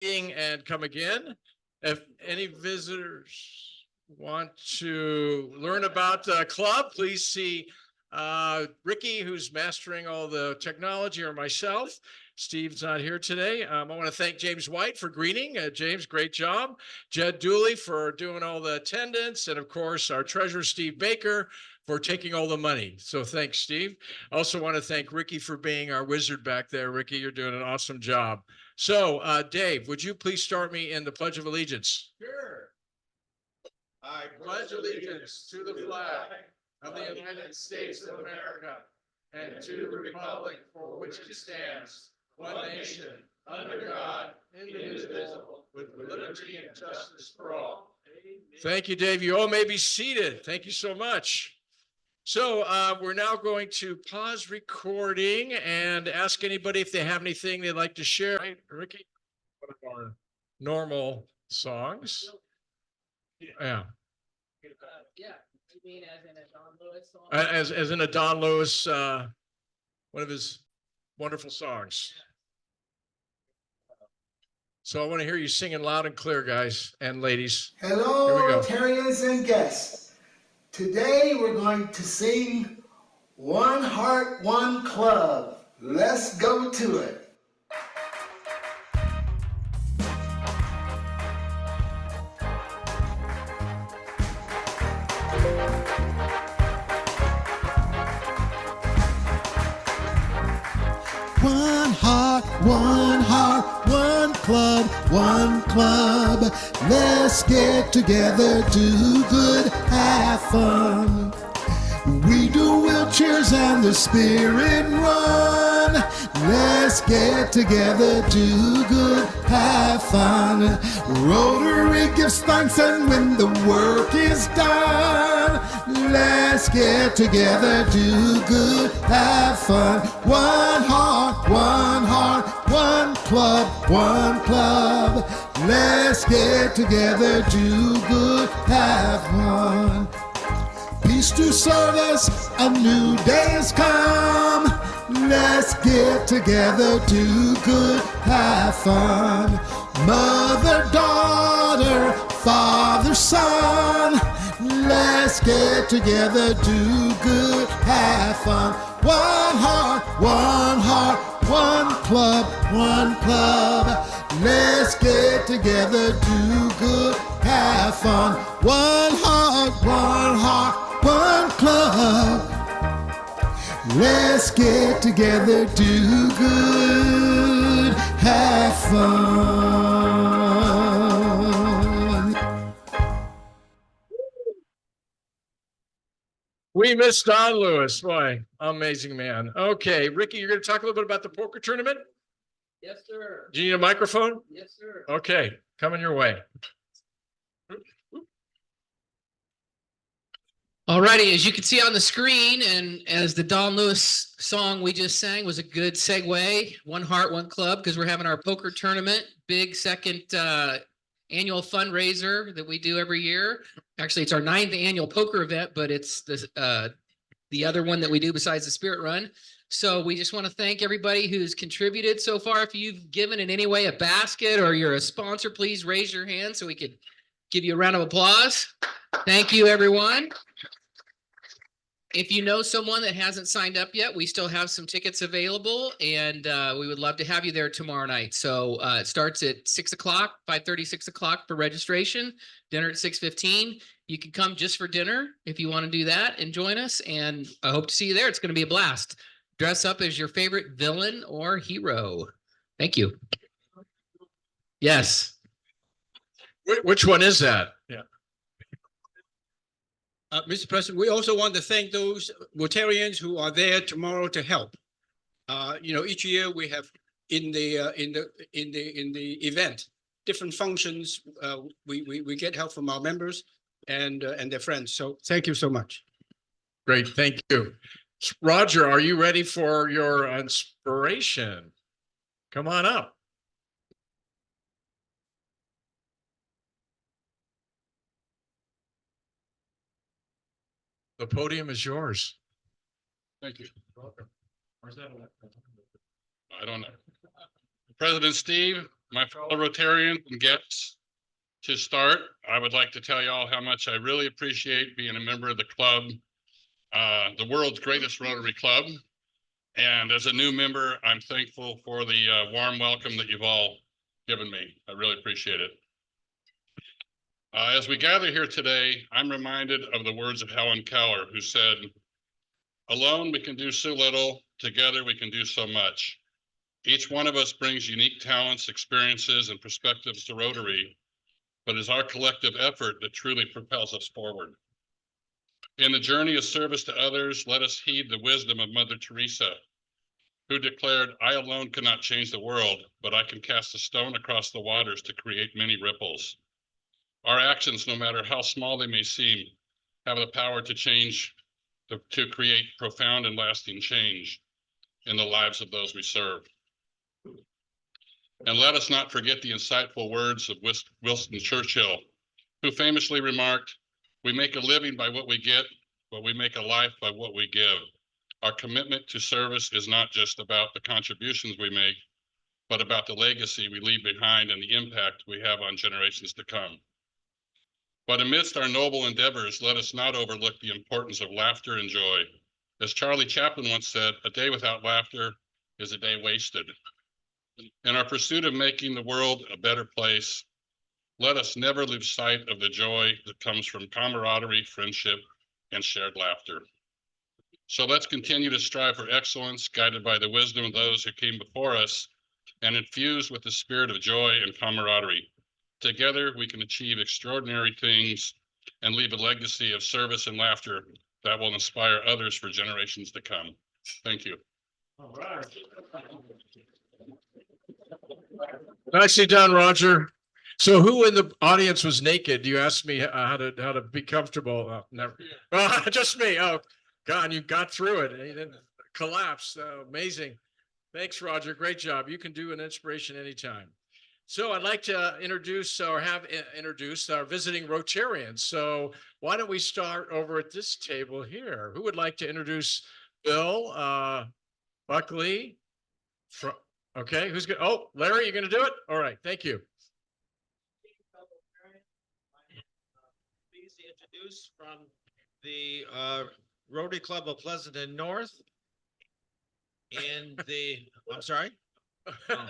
and come again. If any visitors want to learn about the club, please see Ricky, who's mastering all the technology, or myself. Steve's not here today. I want to thank James White for greeting. James, great job. Jed Dooley for doing all the attendance. And of course, our treasurer, Steve Baker, for taking all the money. So thanks, Steve. I also want to thank Ricky for being our wizard back there. Ricky, you're doing an awesome job. So Dave, would you please start me in the Pledge of Allegiance? Sure. I pledge allegiance to the flag of the United States of America and to the republic for which it stands, one nation, under God, indivisible, with liberty and justice for all. Thank you, Dave. You all may be seated. Thank you so much. So we're now going to pause recording and ask anybody if they have anything they'd like to share. Right, Ricky? One of our normal songs. Yeah. Yeah, you mean as in a Don Lewis song? As in a Don Lewis, one of his wonderful songs. So I want to hear you singing loud and clear, guys and ladies. Hello, Here we go. Rotarians and guests. Today we're going to sing One Heart, One Club. Let's go to it. One heart, one club, one club. Let's get together, do good, have fun. We do wheelchairs and the spirit run. Let's get together, do good, have fun. Rotary gives thanks, and when the work is done, let's get together, do good, have fun. One heart, one club, one club. Let's get together, do good, have fun. Peace to service, a new day has come. Let's get together, do good, have fun. Mother, daughter, father, son. Let's get together, do good, have fun. One heart, one club, one club. Let's get together, do good, have fun. One heart, one club. Let's get together, do good, have fun. We miss Don Lewis. Boy, amazing man. Okay, Ricky, you're going to talk a little bit about the poker tournament? Yes, sir. Do you need a microphone? Yes, sir. Okay, coming your way. Alrighty, as you can see on the screen, and as the Don Lewis song we just sang was a good segue, One Heart, One Club, because we're having our poker tournament, big second annual fundraiser that we do every year. Actually, it's our 9th annual poker event, but it's the other one that we do besides the Spirit Run. So we just want to thank everybody who's contributed so far. If you've given in any way a basket or you're a sponsor, please raise your hand so we could give you a round of applause. Thank you, everyone. If you know someone that hasn't signed up yet, we still have some tickets available, and we would love to have you there tomorrow night. So it starts at 6 o'clock, 5:30, 6 o'clock for registration, dinner at 6:15. You can come just for dinner if you want to do that and join us, and I hope to see you there. It's going to be a blast. Dress up as your favorite villain or hero. Thank you. Yes. Which one is that? Yeah. Mr. President, we also want to thank those Rotarians who are there tomorrow to help. Each year we have in the event different functions. We get help from our members and their friends. So thank you so much. Great, thank you. Roger, are you ready for your inspiration? Come on up. The podium is yours. Thank you. I don't know. President Steve, My fellow Rotarians and guests, to start, I would like to tell you all how much I really appreciate being a member of the club, the world's greatest Rotary Club. And as a new member, I'm thankful for the warm welcome that you've all given me. I really appreciate it. As we gather here today, I'm reminded of the words of Helen Keller, who said, "Alone we can do so little, together we can do so much. Each one of us brings unique talents, experiences, and perspectives to Rotary, but it's our collective effort that truly propels us forward." In the journey of service to others, let us heed the wisdom of Mother Teresa, who declared, "I alone cannot change the world, but I can cast a stone across the waters to create many ripples." Our actions, no matter how small they may seem, have the power to change, to create profound and lasting change in the lives of those we serve. And let us not forget the insightful words of Winston Churchill, who famously remarked, "We make a living by what we get, but we make a life by what we give." Our commitment to service is not just about the contributions we make, but about the legacy we leave behind and the impact we have on generations to come. But amidst our noble endeavors, let us not overlook the importance of laughter and joy. As Charlie Chaplin once said, "A day without laughter is a day wasted." In our pursuit of making the world a better place, let us never lose sight of the joy that comes from camaraderie, friendship, and shared laughter. So let's continue to strive for excellence, guided by the wisdom of those who came before us, and infused with the spirit of joy and camaraderie. Together, we can achieve extraordinary things and leave a legacy of service and laughter that will inspire others for generations to come. Thank you. All right. Nicely done, Roger. So who in the audience was naked? You asked me how to be comfortable. Never. Just me. Oh, God, you got through it. You didn't collapse. Amazing. Thanks, Roger. Great job. You can do an inspiration anytime. So I'd like to introduce or have introduced our visiting Rotarians. So why don't we start over at this table here? Who would like to introduce Bill Buckley? Okay, who's good? Oh, Larry, you're going to do it? All right, thank you. Please introduce from the Rotary Club of Pleasanton North in the, I'm sorry? Oh.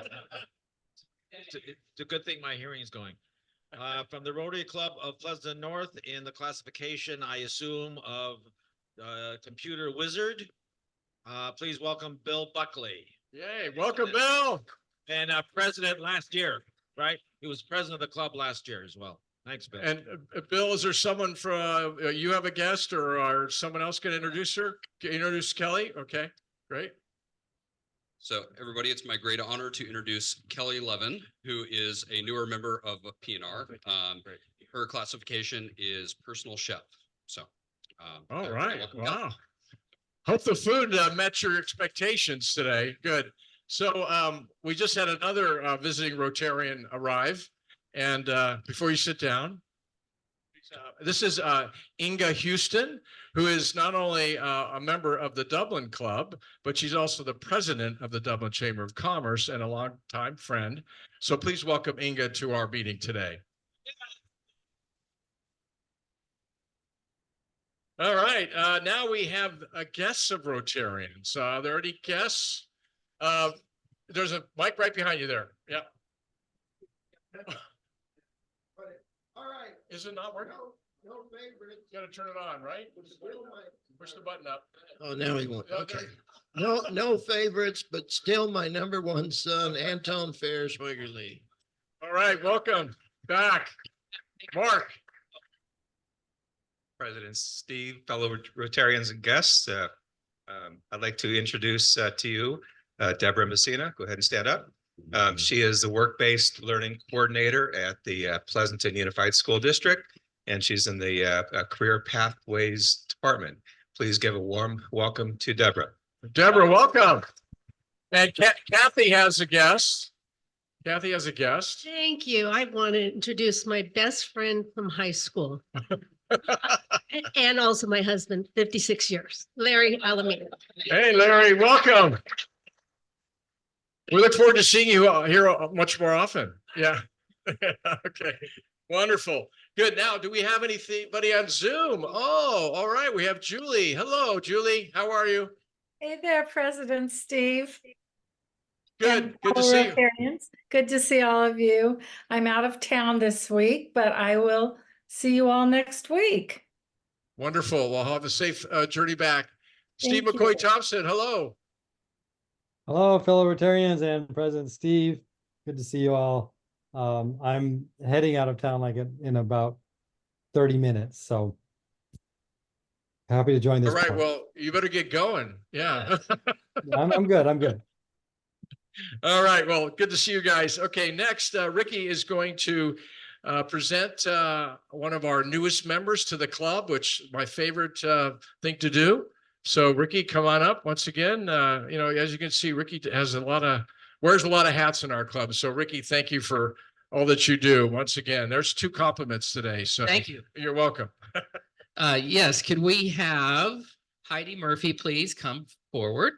It's a good thing my hearing is going. From the Rotary Club of Pleasanton North in the classification, I assume, of computer wizard. Please welcome Bill Buckley. Yay, welcome, Bill. And president last year, right? He was president of the club last year as well. Thanks, Bill. And Bill, is there someone from, you have a guest or someone else going to introduce her? Introduce Kelly? Okay, great. So everybody, it's my great honor to introduce Kelly Levin, who is a newer member of PNR. Her classification is personal chef. So. All right. Wow. Hope the food met your expectations today. Good. So we just had another visiting Rotarian arrive. And before you sit down, this is Inga Houston, who is not only a member of the Dublin Club, but she's also the president of the Dublin Chamber of Commerce and a longtime friend. So please welcome Inga to our meeting today. All right, now we have guests of Rotarians. Are there any guests? There's a mic right behind you there. Yeah. All right. Is it not working? No favorite. Got to turn it on, right? Push the button up. Oh, now he won't. Oh, Okay. No favorites, but still my number one son, Anton Ferris Wiggerly. All right, welcome back. Mark. President Steve, fellow Rotarians and guests. I'd like to introduce to you Deborah Messina. Go ahead and stand up. She is the work-based learning coordinator at the Pleasanton Unified School District, and she's in the Career Pathways Department. Please give a warm welcome to Deborah. Deborah, welcome. And Kathy has a guest. Kathy has a guest. Thank you. I want to introduce my best friend from high school. And also my husband, 56 years, Larry Alameda. Hey, Larry, welcome. We look forward to seeing you here much more often. Yeah. Okay. Wonderful. Good. Now, do we have anybody on Zoom? Oh, all right. We have Julie. Hello, Julie. How are you? Hey there, President Steve. Good. and Good to fellow see you. Rotarians. Good to see all of you. I'm out of town this week, but I will see you all next week. Wonderful. Well, have a safe journey back. Steve Thank McCoy you. Thompson. Hello. Hello, fellow Rotarians and President Steve. Good to see you all. I'm heading out of town like in about 30 minutes, so happy to join this. All right. part. Well, you better get going. Yeah. I'm good. I'm good. All right. Well, good to see you guys. Okay. Next, Ricky is going to present one of our newest members to the club, which is my favorite thing to do. So Ricky, come on up once again. You know, as you can see, Ricky has wears a lot of hats in our club. So Ricky, thank you for all that you do. Once again, there's 2 compliments today. So Thank you. You're welcome. Yes, can we have Heidi Murphy please come forward?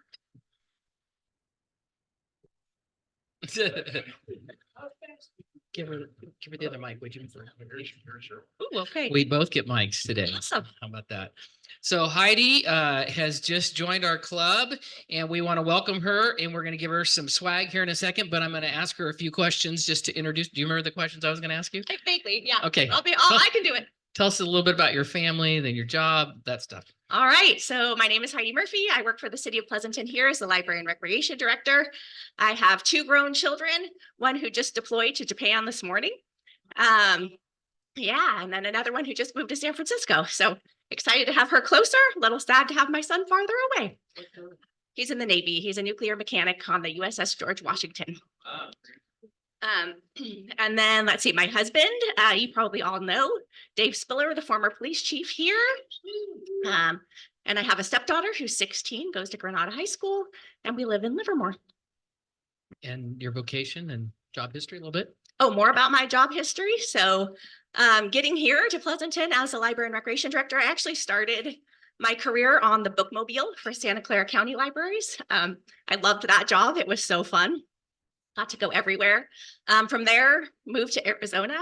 Give her the other mic, would you? Ooh, okay. We both get mics today. Awesome. How about that? So Heidi has just joined our club and we want to welcome her and we're going to give her some swag here in a second, but I'm going to ask her a few questions just to introduce. Do you remember the questions I was going to ask you? Vaguely, yeah. Okay. I can do it. Tell us a little bit about your family, then your job, that stuff. All right. So my name is Heidi Murphy. I work for the city of Pleasanton here as the Library and Recreation Director. I have 2 grown children, one who just deployed to Japan this morning. Yeah, and then another one who just moved to San Francisco. So excited to have her closer, a little sad to have my son farther away. He's in the Navy. He's a nuclear mechanic on the USS George Washington. And then let's see, my husband, you probably all know, Dave Spiller, the former police chief here. And I have a stepdaughter who's 16, goes to Granada High School, and we live in Livermore. And your vocation and job history a little bit? Oh, more about my job history. So getting here to Pleasanton as a library and recreation director, I actually started my career on the bookmobile for Santa Clara County Libraries. I loved that job. It was so fun. Got to go everywhere. From there, moved to Arizona,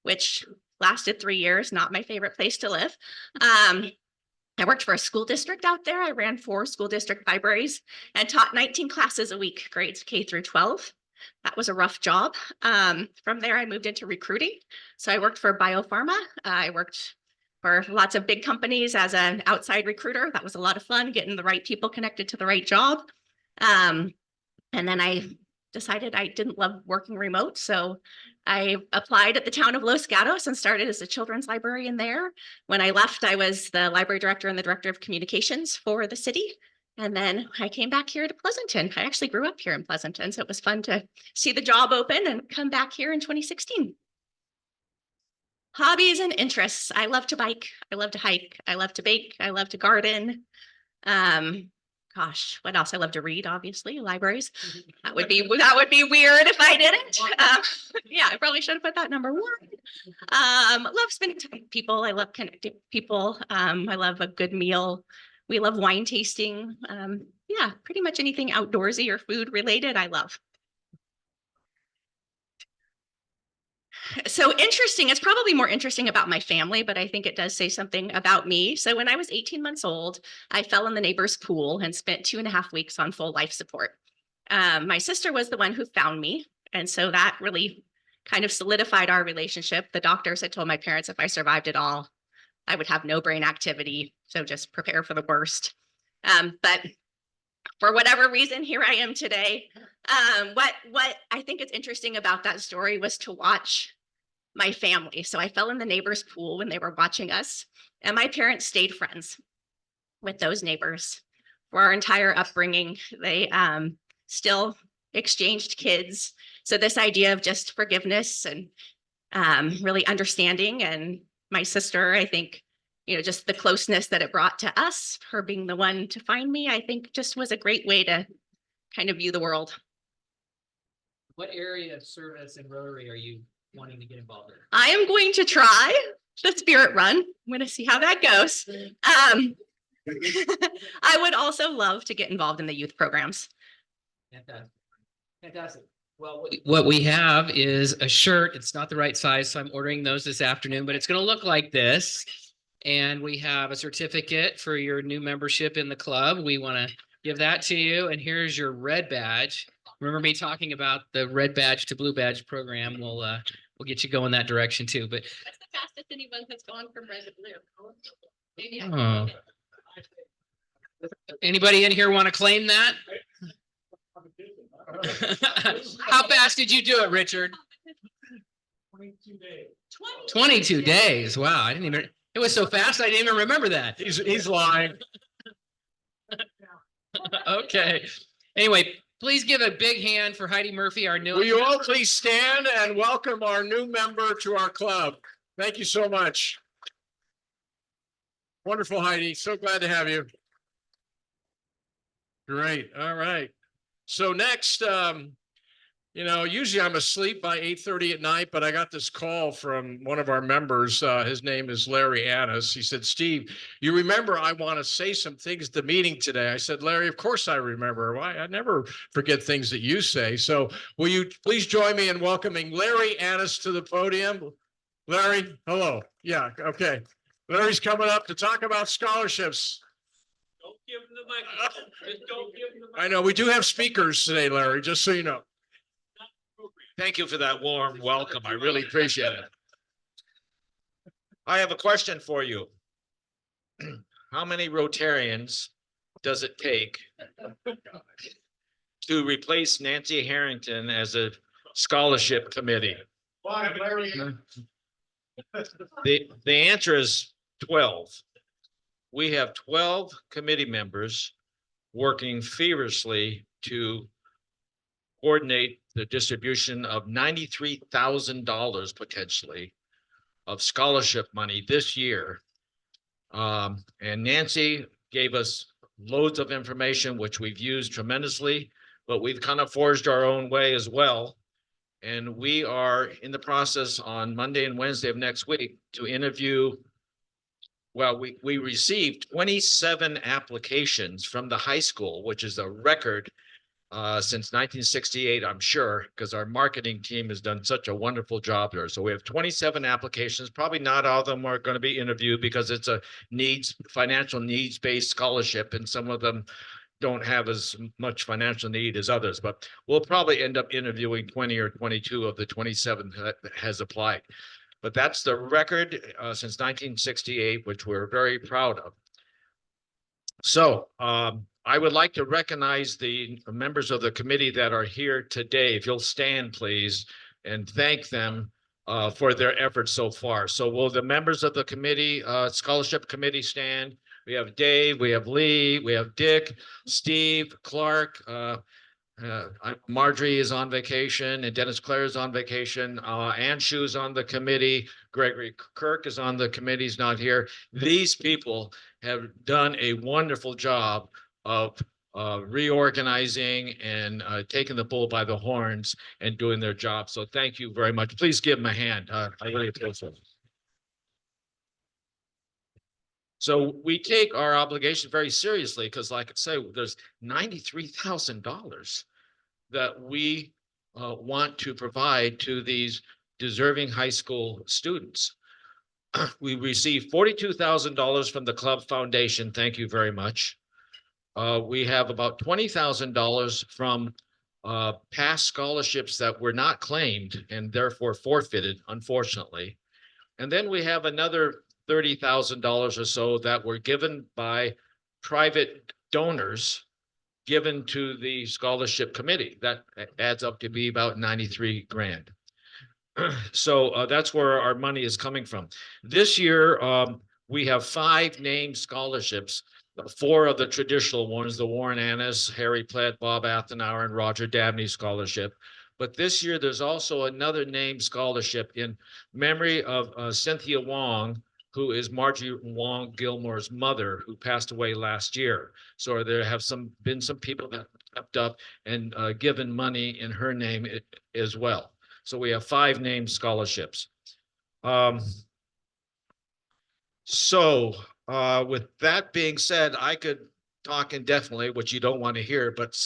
which lasted 3 years, not my favorite place to live. I worked for a school district out there. I ran 4 school district libraries and taught 19 classes a week, grades K through 12. That was a rough job. From there, I moved into recruiting. So I worked for BioPharma. I worked for lots of big companies as an outside recruiter. That was a lot of fun, getting the right people connected to the right job. And then I decided I didn't love working remote. So I applied at the town of Los Gatos and started as a children's librarian there. When I left, I was the library director and the director of communications for the city. And then I came back here to Pleasanton. I actually grew up here in Pleasanton, so it was fun to see the job open and come back here in 2016. Hobbies and interests. I love to bike. I love to hike. I love to bake. I love to garden. Gosh, what else? I love to read, obviously, libraries. That would be weird if I didn't. Yeah, I probably should have put that number 1. Love spending time with people. I love connecting with people. I love a good meal. We love wine tasting. Yeah, pretty much anything outdoorsy or food related, I love. So interesting, it's probably more interesting about my family, but I think it does say something about me. So when I was 18 months old, I fell in the neighbor's pool and spent 2.5 weeks on full life support. My sister was the one who found me. And so that really kind of solidified our relationship. The doctors had told my parents if I survived it all, I would have no brain activity. So just prepare for the worst. But for whatever reason, here I am today. What I think is interesting about that story was to watch my family. So I fell in the neighbor's pool when they were watching us, and my parents stayed friends with those neighbors for our entire upbringing. They still exchanged kids. So this idea of just forgiveness and really understanding, and my sister, I think, you know, just the closeness that it brought to us, her being the one to find me, I think just was a great way to kind of view the world. What area of service and Rotary are you wanting to get involved in? I am going to try the Spirit Run. I'm going to see how that goes. I would also love to get involved in the youth programs. Fantastic. Fantastic. Well, what we have is a shirt. It's not the right size, so I'm ordering those this afternoon, but it's going to look like this. And we have a certificate for your new membership in the club. We want to give that to you. And here's your red badge. Remember me talking about the red badge to blue badge program? We'll get you going that direction too. But That's the fastest anyone has gone from red to blue. Maybe I oh. Anybody in here want to claim that? How fast did you do it, Richard? 22 days. 22 days. Wow. I didn't even, it was so fast. I didn't even remember that. He's lying. Okay. Anyway, please give a big hand for Heidi Murphy, our new. Will you all please stand and welcome our new member to our club? Thank you so much. Wonderful, Heidi. So glad to have you. Great. All right. So next, usually I'm asleep by 8:30 at night, but I got this call from one of our members. His name is Larry Annis. He said, Steve, you remember I want to say some things at the meeting today. I said, Larry, of course I remember. Why? I never forget things that you say. So will you please join me in welcoming Larry Annis to the podium? Larry, hello. Yeah, okay. Larry's coming up to talk about scholarships. Don't give him the microphone. Just don't give him the microphone. I know we do have speakers today, Larry, just so you know. Thank you for that warm welcome. I really appreciate it. I have a question for you. How many Rotarians does it take to replace Nancy Harrington as a scholarship committee? Why, Larry? The answer is 12. We have 12 committee members working feverishly to coordinate the distribution of $93,000 potentially of scholarship money this year. And Nancy gave us loads of information, which we've used tremendously, but we've kind of forged our own way as well. And we are in the process on Monday and Wednesday of next week to interview. Well, we received 27 applications from the high school, which is a record since 1968, I'm sure, because our marketing team has done such a wonderful job there. So we have 27 applications. Probably not all of them are going to be interviewed because it's a financial needs-based scholarship, and some of them don't have as much financial need as others, but we'll probably end up interviewing 20 or 22 of the 27 that has applied. But that's the record since 1968, which we're very proud of. So I would like to recognize the members of the committee that are here today. If you'll stand, please, and thank them for their efforts so far. So will the members of the committee, scholarship committee, stand? We have Dave, we have Lee, we have Dick, Steve, Clark, Marjorie is on vacation, and Dennis Clare is on vacation. Ann Shu's on the committee. Gregory Kirk is on the committee, he's not here. These people have done a wonderful job of reorganizing and taking the bull by the horns and doing their job. So thank you very much. Please give them a hand. I really appreciate it. So we take our obligation very seriously because, like I say, there's $93,000 that we want to provide to these deserving high school students. We received $42,000 from the Club Foundation. Thank you very much. We have about $20,000 from past scholarships that were not claimed and therefore forfeited, unfortunately. And then we have another $30,000 or so that were given by private donors given to the scholarship committee. That adds up to be about 93 grand. So that's where our money is coming from. This year, we have 5 named scholarships, 4 of the traditional ones, the Warren Annis, Harry Platt, Bob Athenauer, and Roger Dabney Scholarship. But this year, there's also another named scholarship in memory of Cynthia Wong, who is Margie Wong Gilmore's mother, who passed away last year. So there have been some people that stepped up and given money in her name as well. So we have 5 named scholarships. So with that being said, I could talk indefinitely, which you don't want to hear, but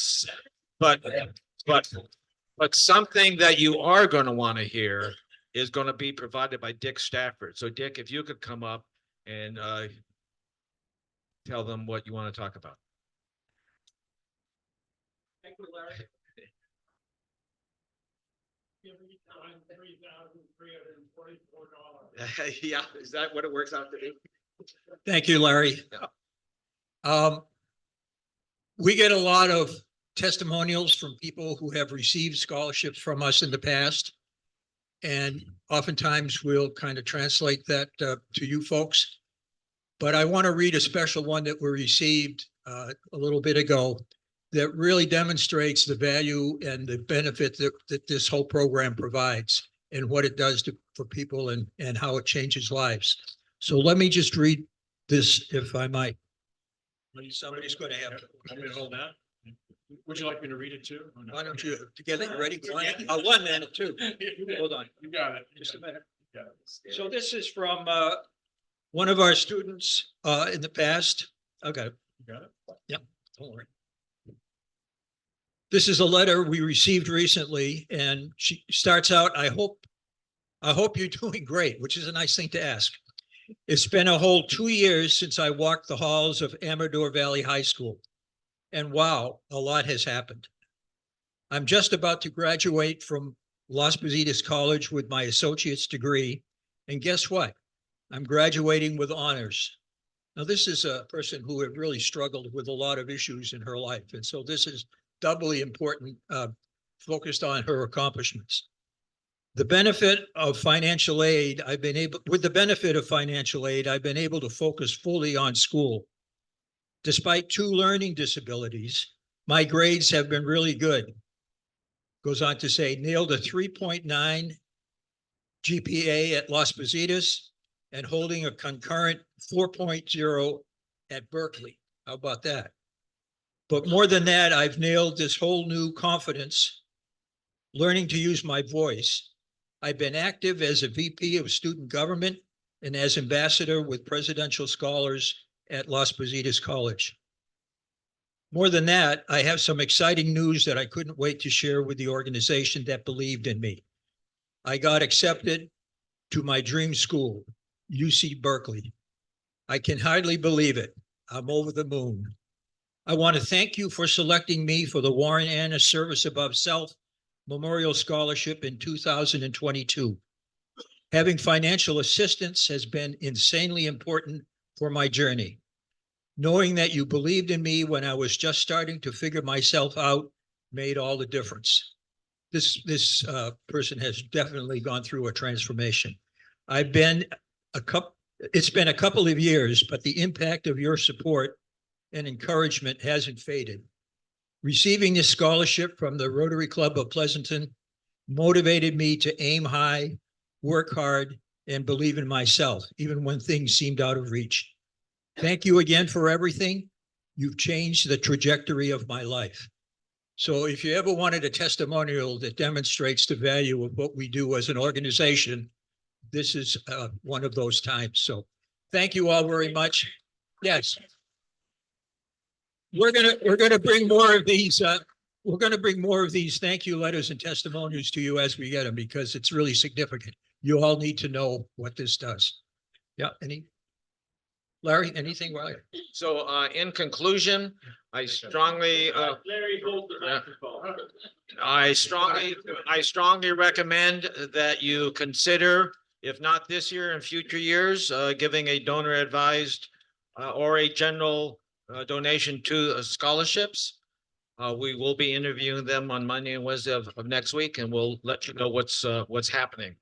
But something that you are going to want to hear is going to be provided by Dick Stafford. So Dick, if you could come up and tell them what you want to talk about. Thank you, Larry. Yeah, is that what it works out to be? Thank you, Larry. We get a lot of testimonials from people who have received scholarships from us in the past. And oftentimes we'll kind of translate that to you folks. But I want to read a special one that we received a little bit ago that really demonstrates the value and the benefit that this whole program provides and what it does for people and how it changes lives. So let me just read this, if I might. Somebody's going to have to. I'm going to hold that. Would you like me to read it too? or no? Why don't you get it ready? One and a two. Hold on. You got it. Just a minute. You got it. So this is from one of our students in the past. I got it. You got it? Yep, don't worry. This is a letter we received recently, and she starts out, I hope you're doing great, which is a nice thing to ask. It's been a whole 2 years since I walked the halls of Amador Valley High School. And wow, a lot has happened. I'm just about to graduate from Las Positas College with my associate's degree. And guess what? I'm graduating with honors. Now, this is a person who had really struggled with a lot of issues in her life. And so this is doubly important, focused on her accomplishments. With the benefit of financial aid, I've been able to focus fully on school. Despite 2 learning disabilities, my grades have been really good. Goes on to say, nailed a 3.9 GPA at Las Positas and holding a concurrent 4.0 at Berkeley. How about that? But more than that, I've nailed this whole new confidence, learning to use my voice. I've been active as a VP of student government and as ambassador with Presidential Scholars at Las Positas College. More than that, I have some exciting news that I couldn't wait to share with the organization that believed in me. I got accepted to my dream school, UC Berkeley. I can hardly believe it. I'm over the moon. I want to thank you for selecting me for the Warren Anna Service Above Self Memorial Scholarship in 2022. Having financial assistance has been insanely important for my journey. Knowing that you believed in me when I was just starting to figure myself out made all the difference. This person has definitely gone through a transformation. It's been a couple of years, but the impact of your support and encouragement hasn't faded. Receiving this scholarship from the Rotary Club of Pleasanton motivated me to aim high, work hard, and believe in myself, even when things seemed out of reach. Thank you again for everything. You've changed the trajectory of my life. So if you ever wanted a testimonial that demonstrates the value of what we do as an organization, this is one of those times. So thank you all very much. Yes. We're gonna bring more of these. We're gonna bring more of these thank you letters and testimonials to you as we get them, because it's really significant. You all need to know what this does. Yeah. Larry, anything? So in conclusion, I strongly Larry, hold the microphone. I strongly recommend that you consider, if not this year, in future years, giving a donor advised or a general donation to scholarships. We will be interviewing them on Monday and Wednesday of next week, and we'll let you know what's happening.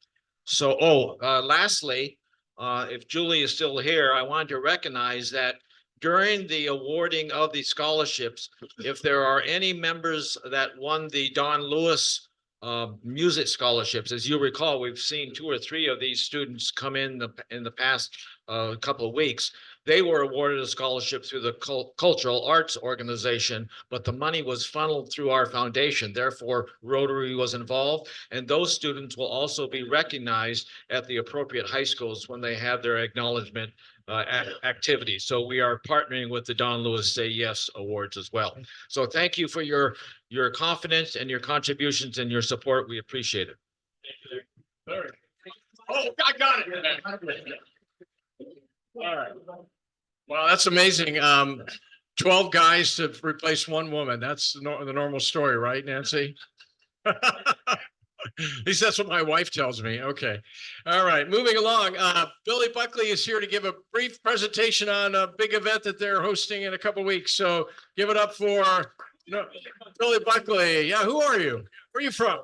So, lastly, if Julie is still here, I wanted to recognize that during the awarding of the scholarships, if there are any members that won the Don Lewis music scholarships, as you recall, we've seen 2 or 3 of these students come in the past couple of weeks. They were awarded a scholarship through the Cultural Arts Organization, but the money was funneled through our foundation. Therefore, Rotary was involved, and those students will also be recognized at the appropriate high schools when they have their acknowledgement activities. So we are partnering with the Don Lewis Say Yes Awards as well. So thank you for your confidence and your contributions and your support. We appreciate it. Oh, I got it. All right. Wow, that's amazing. 12 guys to replace one woman. That's the normal story, right, Nancy? At least that's what my wife tells me. Okay. All right. Moving along. Billy Buckley is here to give a brief presentation on a big event that they're hosting in a couple weeks. So give it up for Billy Buckley. Yeah. Who are you? Where are you from?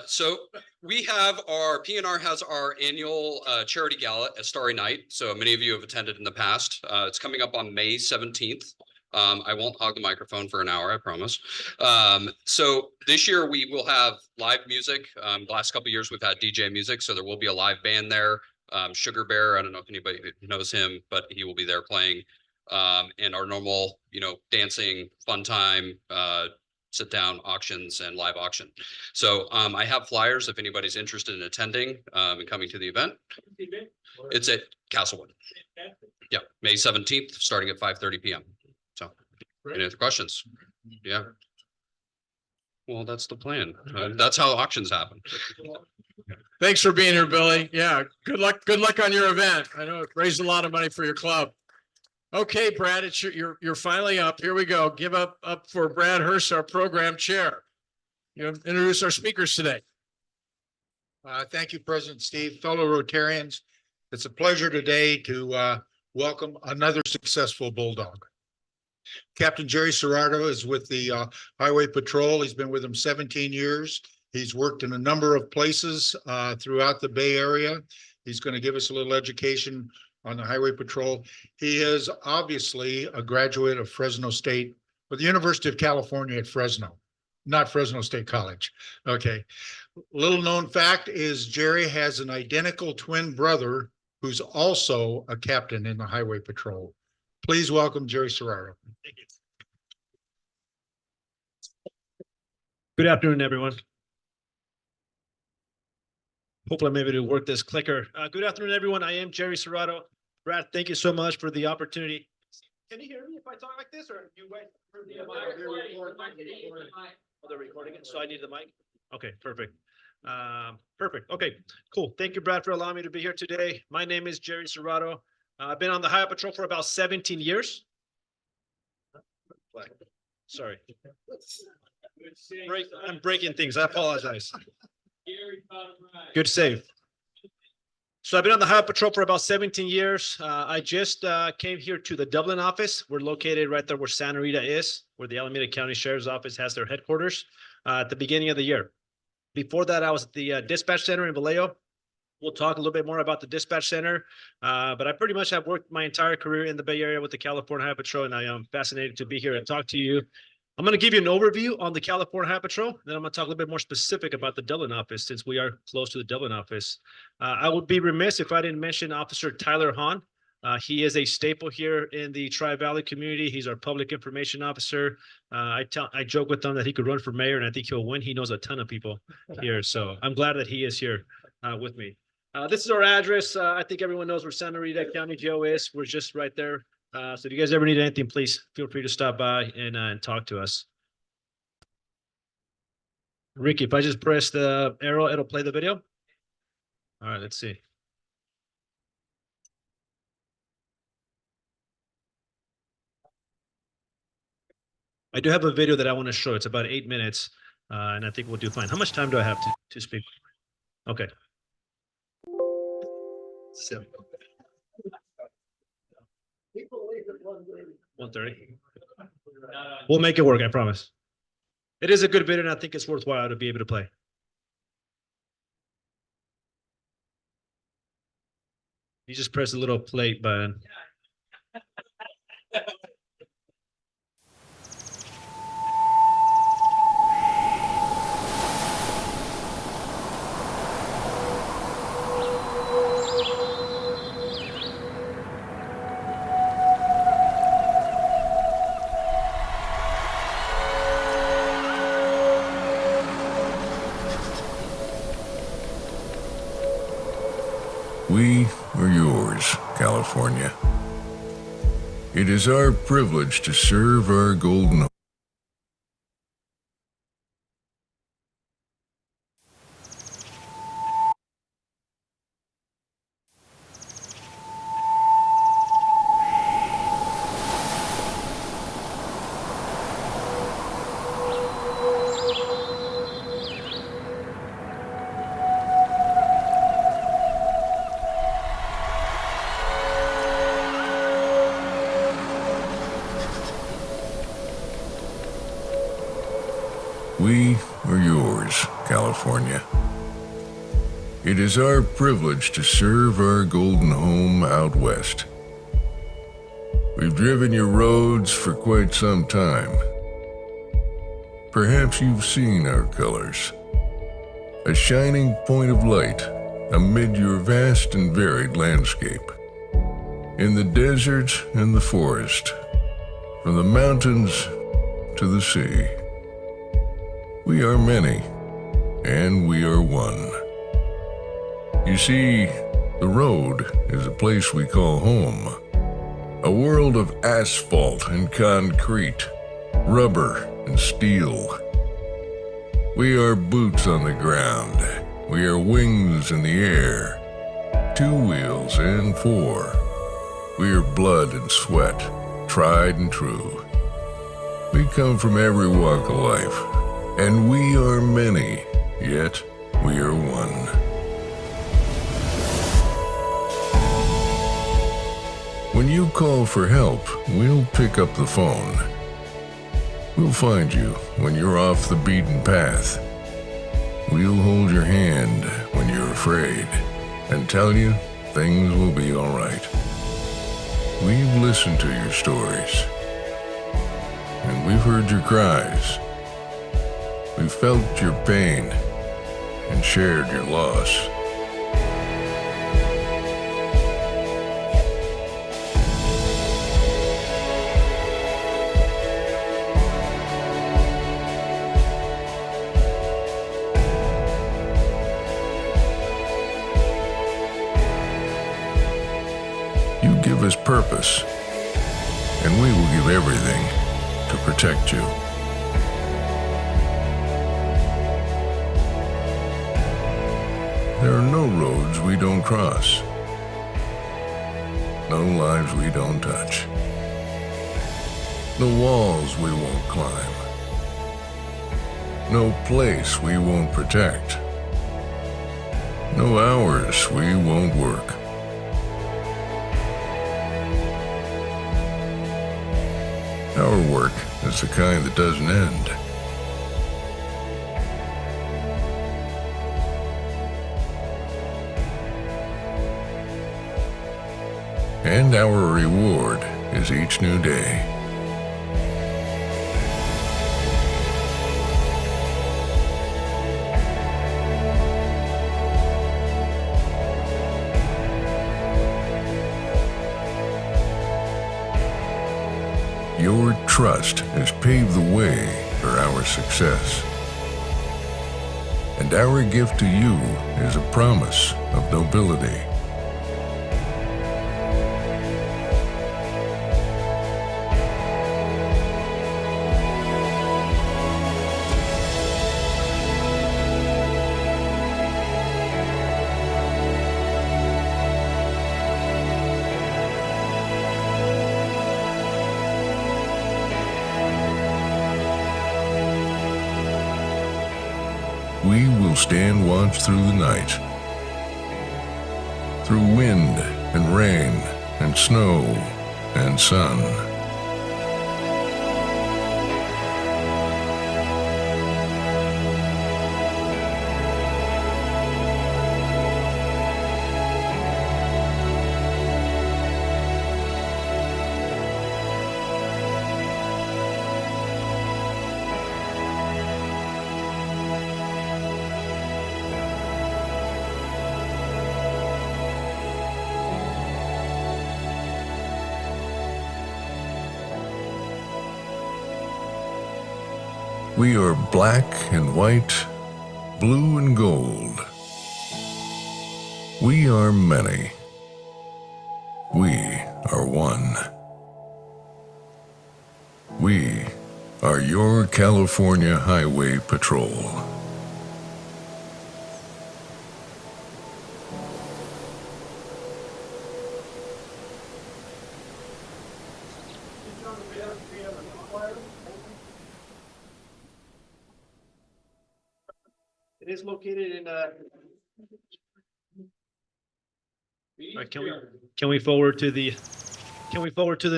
So we have PNR has our annual charity gala at Starry Night. So many of you have attended in the past. It's coming up on May 17th. I won't hog the microphone for an hour, I promise. So this year we will have live music. The last couple of years we've had DJ music, so there will be a live band there. Sugar Bear, I don't know if anybody knows him, but he will be there playing. And our normal, dancing, fun time, sit down auctions and live auction. So I have flyers if anybody's interested in attending and coming to the event. It's at Castlewood. Yeah, May 17th, starting at 5:30 p.m. So any other questions? Yeah. Well, that's the plan. That's how auctions happen. Thanks for being here, Billy. Yeah. Good luck. Good luck on your event. I know it raised a lot of money for your club. Okay, Brad, it's you're finally up. Here we go. Give up for Brad Hurst, our program chair. You introduce our speakers today. Thank you, President Steve, fellow Rotarians. It's a pleasure today to welcome another successful Bulldog. Captain Jerry Serrato is with the Highway Patrol. He's been with them 17 years. He's worked in a number of places throughout the Bay Area. He's going to give us a little education on the Highway Patrol. He is obviously a graduate of Fresno State, but the University of California at Fresno, not Fresno State College. Okay. Little known fact is Jerry has an identical twin brother who's also a captain in the Highway Patrol. Please welcome Jerry Serrato. Good afternoon, everyone. Hopefully I'm able to work this clicker. Good afternoon, everyone. I am Jerry Serrato. Brad, thank you so much for the opportunity. Can you hear me if I talk like this, or you wait for the mic? Oh, they're recording it, so I need the mic? Okay, perfect. Perfect. Okay, cool. Thank you, Brad, for allowing me to be here today. My name is Jerry Serrato. I've been on the Highway Patrol for about 17 years. Sorry. I'm breaking things. I apologize. Good save. So I've been on the Highway Patrol for about 17 years. I just came here to the Dublin office. We're located right there where Santa Rita is, where the Alameda County Sheriff's Office has their headquarters at the beginning of the year. Before that, I was at the dispatch center in Vallejo. We'll talk a little bit more about the dispatch center, but I pretty much have worked my entire career in the Bay Area with the California Highway Patrol, and I am fascinated to be here and talk to you. I'm going to give you an overview on the California Highway Patrol. Then I'm going to talk a little bit more specific about the Dublin office, since we are close to the Dublin office. I would be remiss if I didn't mention Officer Tyler Hahn. He is a staple here in the Tri-Valley community. He's our public information officer. I joke with him that he could run for mayor, and I think he'll win. He knows a ton of people here, so I'm glad that he is here with me. This is our address. I think everyone knows where Santa Rita County Jail is. We're just right there. So if you guys ever need anything, please feel free to stop by and talk to us. Ricky, if I just press the arrow, it'll play the video. All right, let's see. I do have a video that I want to show. It's about 8 minutes, and I think we'll do fine. How much time do I have to speak? Okay. 1:30. We'll make it work, I promise. It is a good video, and I think it's worthwhile to be able to play. You just press the little play button. We are yours, California. It is our privilege to serve our golden home. We are yours, California. It is our privilege to serve our golden home out west. We've driven your roads for quite some time. Perhaps you've seen our colors. A shining point of light amid your vast and varied landscape. In the desert and the forest, from the mountains to the sea. We are many, and we are one. You see, the road is a place we call home. A world of asphalt and concrete, rubber and steel. We are boots on the ground. We are wings in the air. 2 wheels and 4. We are blood and sweat, tried and true. We come from every walk of life. And we are many, yet we are one. When you call for help, we'll pick up the phone. We'll find you when you're off the beaten path. We'll hold your hand when you're afraid and tell you things will be all right. We've listened to your stories, and we've heard your cries. We felt your pain and shared your loss. You give us purpose, and we will give everything to protect you. There are no roads we don't cross, no lives we don't touch, no walls we won't climb, no place we won't protect, no hours we won't work. Our work is the kind that doesn't end. And our reward is each new day. Your trust has paved the way for our success. And our gift to you is a promise of nobility. We will stand watch through the night, through wind and rain and snow and sun. We are black and white, blue and gold. We are many. We are one. We are your California Highway Patrol. It is located in all right, can we forward to the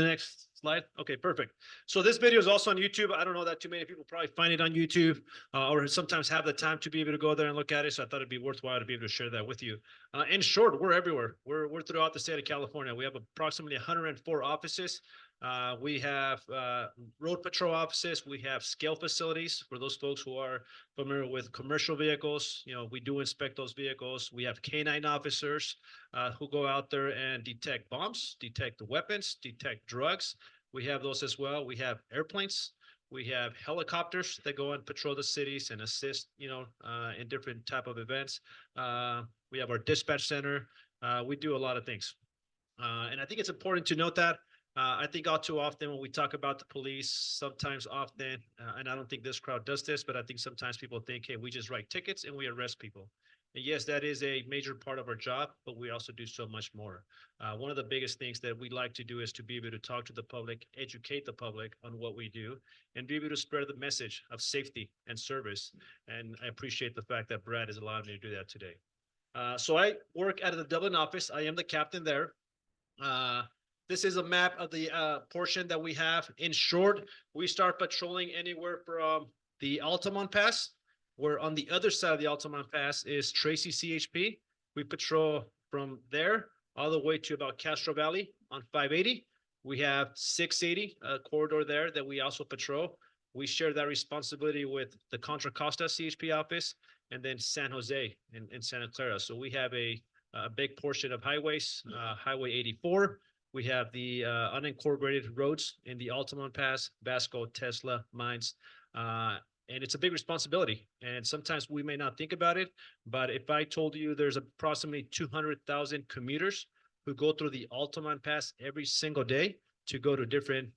next slide? Okay, perfect. So this video is also on YouTube. I don't know that too many people probably find it on YouTube or sometimes have the time to be able to go there and look at it. So I thought it'd be worthwhile to be able to share that with you. In short, we're everywhere. We're throughout the state of California. We have approximately 104 offices. We have road patrol offices. We have scale facilities for those folks who are familiar with commercial vehicles. You know, we do inspect those vehicles. We have canine officers who go out there and detect bombs, detect weapons, detect drugs. We have those as well. We have airplanes. We have helicopters that go and patrol the cities and assist, in different type of events. We have our dispatch center. We do a lot of things. And I think it's important to note that I think all too often when we talk about the police, sometimes often, and I don't think this crowd does this, but I think sometimes people think, hey, we just write tickets and we arrest people. And yes, that is a major part of our job, but we also do so much more. One of the biggest things that we like to do is to be able to talk to the public, educate the public on what we do, and be able to spread the message of safety and service. And I appreciate the fact that Brad has allowed me to do that today. So I work out of the Dublin office. I am the captain there. This is a map of the portion that we have. In short, we start patrolling anywhere from the Altamont Pass, where on the other side of the Altamont Pass is Tracy CHP. We patrol from there all the way to about Castro Valley on 580. We have 680, a corridor there that we also patrol. We share that responsibility with the Contra Costa CHP office and then San Jose in Santa Clara. So we have a big portion of highways, Highway 84. We have the unincorporated roads in the Altamont Pass, Vasco, Tesla, Mines, and it's a big responsibility. And sometimes we may not think about it, but if I told you there's approximately 200,000 commuters who go through the Altamont Pass every single day to go to different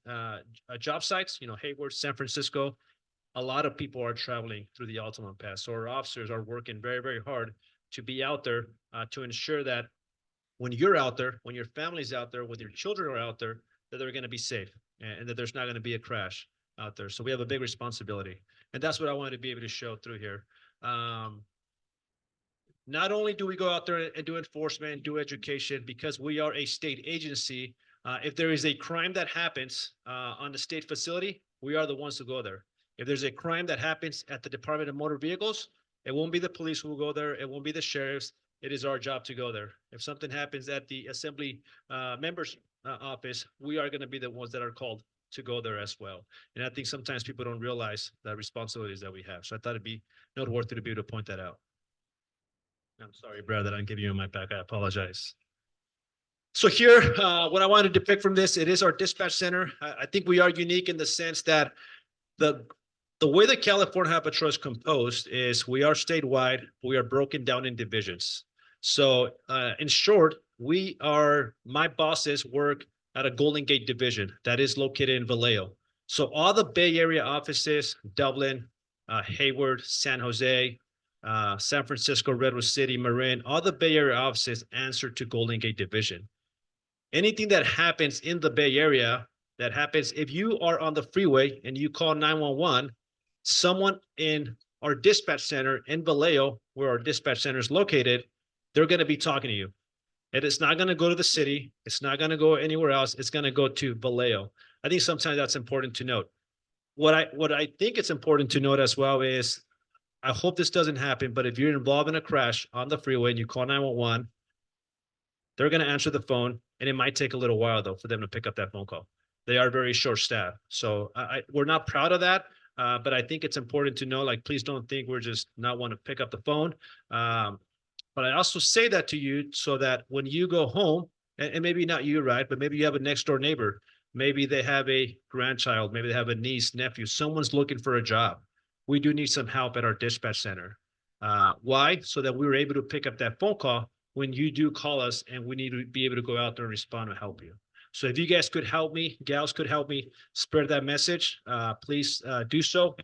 job sites, Hayward, San Francisco, a lot of people are traveling through the Altamont Pass. So our officers are working very, very hard to be out there to ensure that when you're out there, when your family's out there, when your children are out there, that they're going to be safe and that there's not going to be a crash out there. So we have a big responsibility. And that's what I wanted to be able to show through here. Not only do we go out there and do enforcement and do education, because we are a state agency, if there is a crime that happens on the state facility, we are the ones who go there. If there's a crime that happens at the Department of Motor Vehicles, it won't be the police who will go there. It won't be the sheriffs. It is our job to go there. If something happens at the assembly members office, we are going to be the ones that are called to go there as well. And I think sometimes people don't realize the responsibilities that we have. So I thought it'd be noteworthy to be able to point that out. I'm sorry, Brad, that I'm giving you my back. I apologize. So here, what I wanted to pick from this, it is our dispatch center. I think we are unique in the sense that the way the California Highway Patrol is composed is we are statewide. We are broken down in divisions. So in short, my bosses work at a Golden Gate division that is located in Vallejo. So all the Bay Area offices, Dublin, Hayward, San Jose, San Francisco, Redwood City, Marin, all the Bay Area offices answer to Golden Gate division. Anything that happens in the Bay Area, that happens if you are on the freeway and you call 911, someone in our dispatch center in Vallejo, where our dispatch center is located, they're going to be talking to you. And it's not going to go to the city. It's not going to go anywhere else. It's going to go to Vallejo. I think sometimes that's important to note. What I think it's important to note as well is, I hope this doesn't happen, but if you're involved in a crash on the freeway and you call 911, they're going to answer the phone, and it might take a little while though for them to pick up that phone call. They are very short-staffed. So we're not proud of that. But I think it's important to know, please don't think we're just not want to pick up the phone. But I also say that to you so that when you go home, and maybe not you, right? But maybe you have a next door neighbor. Maybe they have a grandchild. Maybe they have a niece, nephew. Someone's looking for a job. We do need some help at our dispatch center. Why? So that we were able to pick up that phone call when you do call us and we need to be able to go out there and respond and help you. So if you guys could help me, gals could help me spread that message, please do so.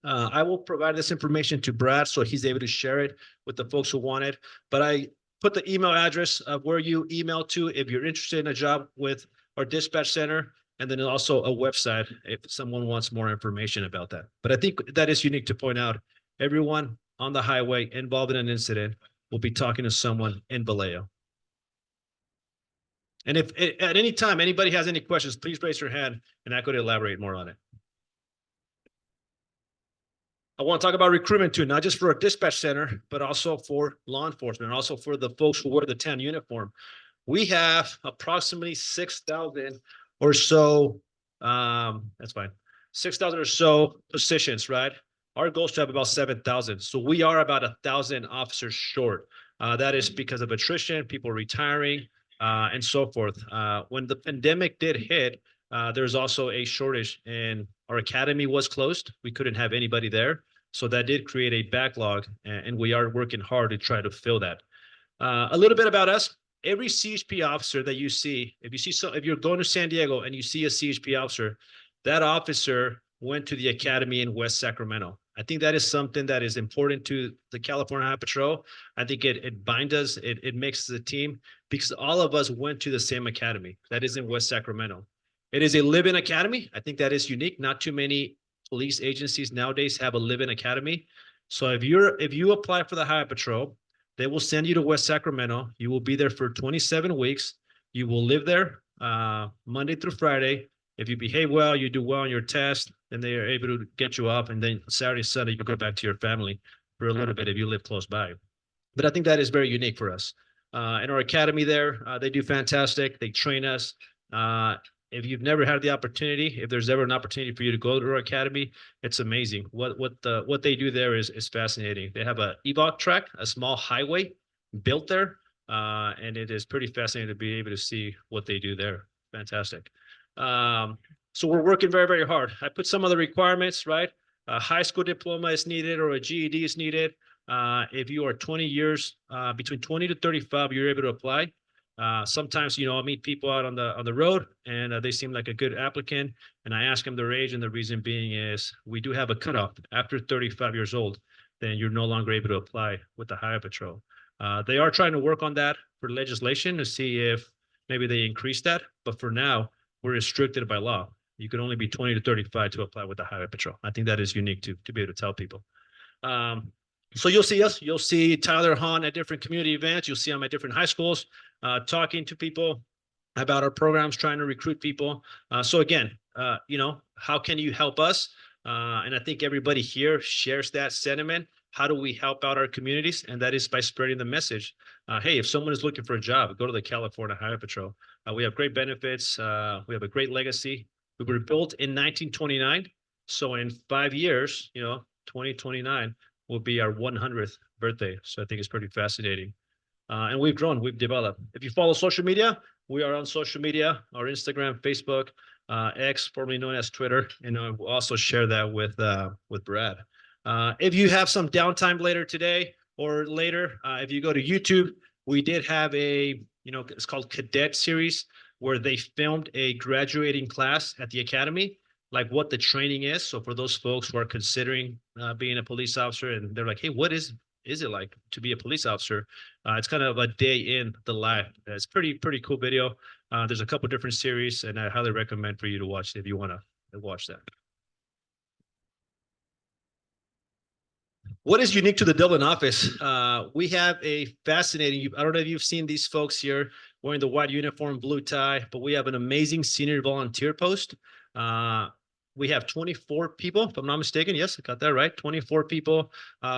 I will provide this information to Brad so he's able to share it with the folks who want it. But I put the email address of where you email to if you're interested in a job with our dispatch center, and then also a website if someone wants more information about that. But I think that is unique to point out. Everyone on the highway involved in an incident will be talking to someone in Vallejo. And if at any time anybody has any questions, please raise your hand and I could elaborate more on it. I want to talk about recruitment too, not just for a dispatch center, but also for law enforcement, and also for the folks who wear the tan uniform. We have approximately 6,000 or so, that's fine, 6,000 or so positions, right? Our goal is to have about 7,000. So we are about 1,000 officers short. That is because of attrition, people retiring, and so forth. When the pandemic did hit, there's also a shortage, and our academy was closed. We couldn't have anybody there. So that did create a backlog, and we are working hard to try to fill that. A little bit about us. Every CHP officer that you see, if you're going to San Diego and you see a CHP officer, that officer went to the academy in West Sacramento. I think that is something that is important to the California Highway Patrol. I think it binds us, it makes the team, because all of us went to the same academy that is in West Sacramento. It is a live-in academy. I think that is unique. Not too many police agencies nowadays have a live-in academy. So if you apply for the Highway Patrol, they will send you to West Sacramento. You will be there for 27 weeks. You will live there Monday through Friday. If you behave well, you do well on your test, then they are able to get you up. And then Saturday, Sunday, you go back to your family for a little bit if you live close by. But I think that is very unique for us. In our academy there, they do fantastic. They train us. If you've never had the opportunity, if there's ever an opportunity for you to go to our academy, it's amazing. What they do there is fascinating. They have a EVOC track, a small highway built there, and it is pretty fascinating to be able to see what they do there. Fantastic. So we're working very, very hard. I put some of the requirements, right? A high school diploma is needed or a GED is needed. If you are 20 years, between 20 to 35, you're able to apply. Sometimes, I meet people out on the road and they seem like a good applicant, and I ask them their age, and the reason being is we do have a cutoff. After 35 years old, then you're no longer able to apply with the Highway Patrol. They are trying to work on that for legislation to see if maybe they increase that, but for now, we're restricted by law. You can only be 20 to 35 to apply with the Highway Patrol. I think that is unique to be able to tell people. So you'll see us. You'll see Tyler Hahn at different community events. You'll see him at different high schools, talking to people about our programs, trying to recruit people. So again, how can you help us? And I think everybody here shares that sentiment. How do we help out our communities? And that is by spreading the message. Hey, if someone is looking for a job, go to the California Highway Patrol. We have great benefits. We have a great legacy. We were built in 1929. So in 5 years, 2029 will be our 100th birthday. So I think it's pretty fascinating. And we've grown, we've developed. If you follow social media, we are on social media, our Instagram, Facebook, X, formerly known as Twitter. And we'll also share that with Brad. If you have some downtime later today or later, if you go to YouTube, we did have it's called Cadet Series, where they filmed a graduating class at the academy, like what the training is. So for those folks who are considering being a police officer, and they're like, hey, what is it like to be a police officer? It's kind of a day in the life. It's pretty cool video. There's a couple different series, and I highly recommend for you to watch it if you want to watch that. What is unique to the Dublin office? We have a fascinating, I don't know if you've seen these folks here wearing the white uniform, blue tie, but we have an amazing senior volunteer post. We have 24 people, if I'm not mistaken. Yes, I got that right. 24 people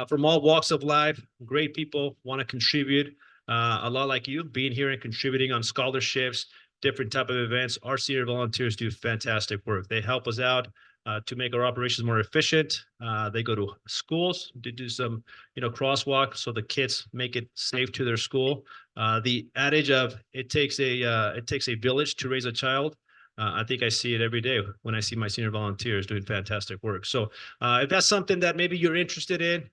from all walks of life. Great people, want to contribute. A lot like you, being here and contributing on scholarships, different type of events. Our senior volunteers do fantastic work. They help us out to make our operations more efficient. They go to schools to do some, crosswalk so the kids make it safe to their school. The adage of it takes a village to raise a child. I think I see it every day when I see my senior volunteers doing fantastic work. So if that's something that maybe you're interested in,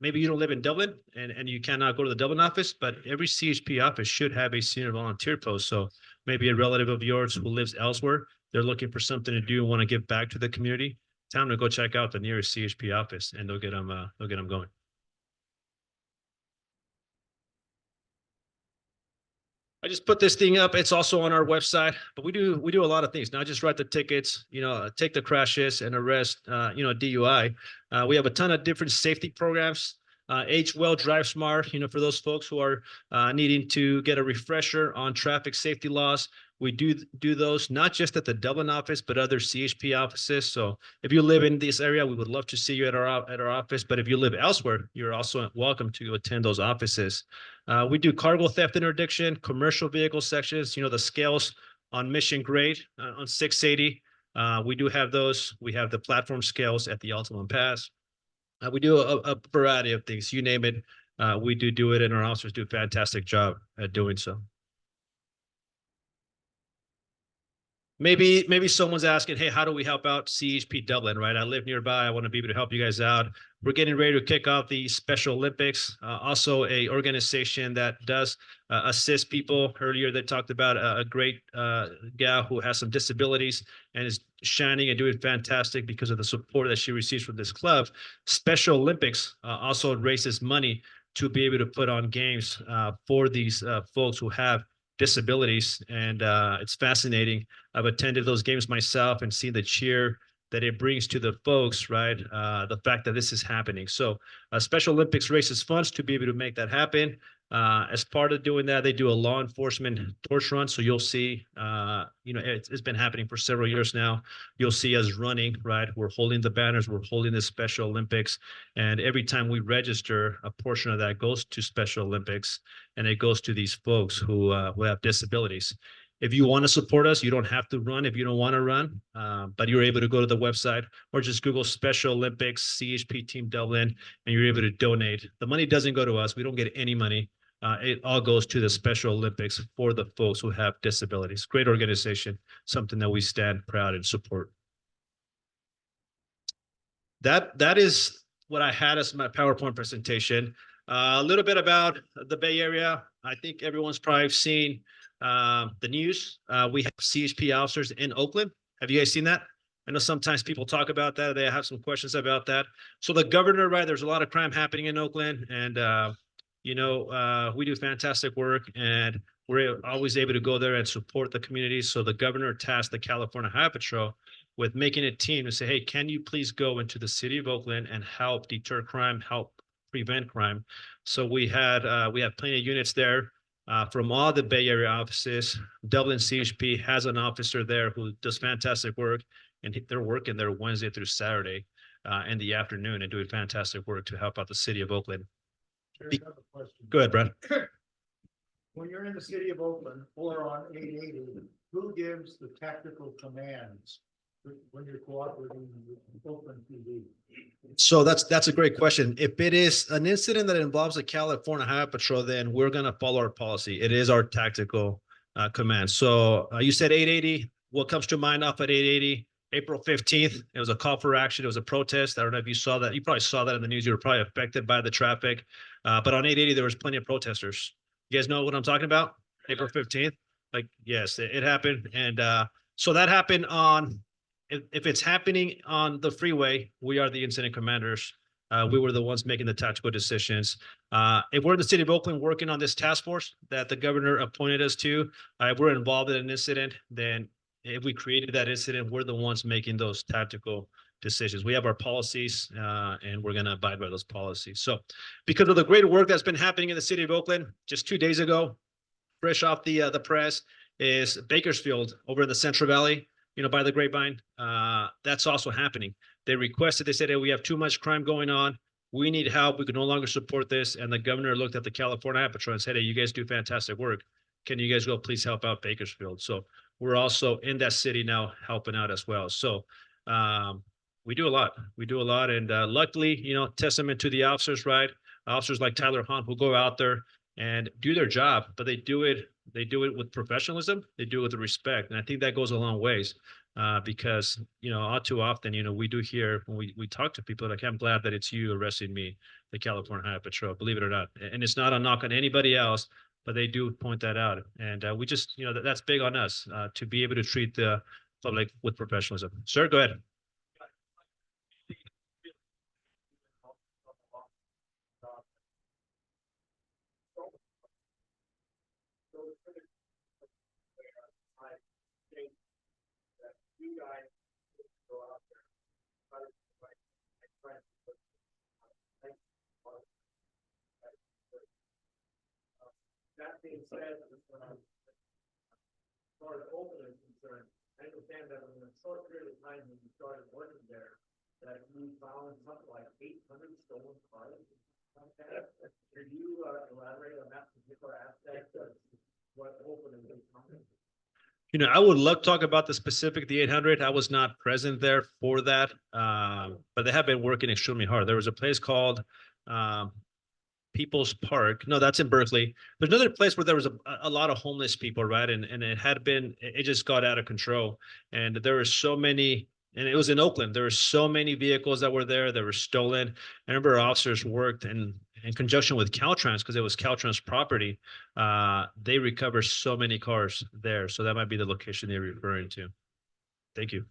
maybe you don't live in Dublin and you cannot go to the Dublin office, but every CHP office should have a senior volunteer post. So maybe a relative of yours who lives elsewhere, they're looking for something to do and want to give back to the community. Tell them to go check out the nearest CHP office and they'll get them going. I just put this thing up. It's also on our website, but we do a lot of things, not just write the tickets, take the crashes and arrest, DUI. We have a ton of different safety programs. Age well, drive smart, for those folks who are needing to get a refresher on traffic safety laws. We do those not just at the Dublin office, but other CHP offices. So if you live in this area, we would love to see you at our office. But if you live elsewhere, you're also welcome to attend those offices. We do cargo theft interdiction, commercial vehicle sections, the scales on Mission Grade on 680. We do have those. We have the platform scales at the Altamont Pass. We do a variety of things. You name it, we do it, and our officers do a fantastic job at doing so. Maybe someone's asking, hey, how do we help out CHP Dublin, right? I live nearby. I want to be able to help you guys out. We're getting ready to kick off the Special Olympics, also a organization that does assist people. Earlier, they talked about a great gal who has some disabilities and is shining and doing fantastic because of the support that she receives from this club. Special Olympics also raises money to be able to put on games for these folks who have disabilities, and it's fascinating. I've attended those games myself and seen the cheer that it brings to the folks, right? The fact that this is happening. So Special Olympics raises funds to be able to make that happen. As part of doing that, they do a law enforcement torch run. So you'll see, it's been happening for several years now. You'll see us running, right? We're holding the banners, we're holding the Special Olympics. And every time we register, a portion of that goes to Special Olympics, and it goes to these folks who have disabilities. If you want to support us, you don't have to run if you don't want to run, but you're able to go to the website or just Google Special Olympics, CHP Team Dublin, and you're able to donate. The money doesn't go to us. We don't get any money. It all goes to the Special Olympics for the folks who have disabilities. Great organization, something that we stand proud and support. That is what I had as my PowerPoint presentation. A little bit about the Bay Area. I think everyone's probably seen the news. We have CHP officers in Oakland. Have you guys seen that? I know sometimes people talk about that. They have some questions about that. So the governor, right, there's a lot of crime happening in Oakland, and we do fantastic work, and we're always able to go there and support the community. So the governor tasked the California Highway Patrol with making a team to say, hey, can you please go into the city of Oakland and help deter crime, help prevent crime? So we have plenty of units there. From all the Bay Area offices. Dublin CHP has an officer there who does fantastic work, and they're working there Wednesday through Saturday in the afternoon and doing fantastic work to help out the city of Oakland. Go ahead, Brad. When you're in the city of Oakland or on 880, who gives the tactical commands when you're cooperating with Oakland PD? So that's a great question. If it is an incident that involves the California Highway Patrol, then we're going to follow our policy. It is our tactical command. So you said 880. What comes to mind off at 880? April 15th, it was a call for action. It was a protest. I don't know if you saw that. You probably saw that in the news. You were probably affected by the traffic. But on 880, there was plenty of protesters. You guys know what I'm talking about? April 15th? Yes, it happened. And so that happened on, if it's happening on the freeway, we are the incident commanders. We were the ones making the tactical decisions. If we're in the city of Oakland working on this task force that the governor appointed us to, if we're involved in an incident, then if we created that incident, we're the ones making those tactical decisions. We have our policies and we're going to abide by those policies. So because of the great work that's been happening in the city of Oakland, just 2 days ago, fresh off the press, is Bakersfield over in the Central Valley, by the Grapevine. That's also happening. They requested, they said, hey, we have too much crime going on. We need help. We can no longer support this. And the governor looked at the California Highway Patrol and said, hey, you guys do fantastic work. Can you guys go please help out Bakersfield? So we're also in that city now helping out as well. So we do a lot. We do a lot. And luckily, testament to the officers, right? Officers like Tyler Hunt who go out there and do their job, but they do it with professionalism. They do it with respect. And I think that goes a long ways. Because, all too often, we do hear when we talk to people, like, I'm glad that it's you arresting me, the California Highway Patrol, believe it or not. And it's not a knock on anybody else, but they do point that out. And we just, that's big on us to be able to treat the public with professionalism. Sir, go ahead. That being said, as far as Oakland is concerned, I understand that in a short period of time when you started working there, that you found something like 800 stolen cars. Can you elaborate on that particular aspect of what Oakland is doing? I would love to talk about the 800. I was not present there for that, but they have been working extremely hard. There was a place called People's Park. No, that's in Berkeley. There's another place where there was a lot of homeless people, right? And it just got out of control. And there were so many, and it was in Oakland. There were so many vehicles that were there that were stolen. I remember our officers worked in conjunction with Caltrans, because it was Caltrans property. They recovered so many cars there. So that might be the location they're referring to. Thank you.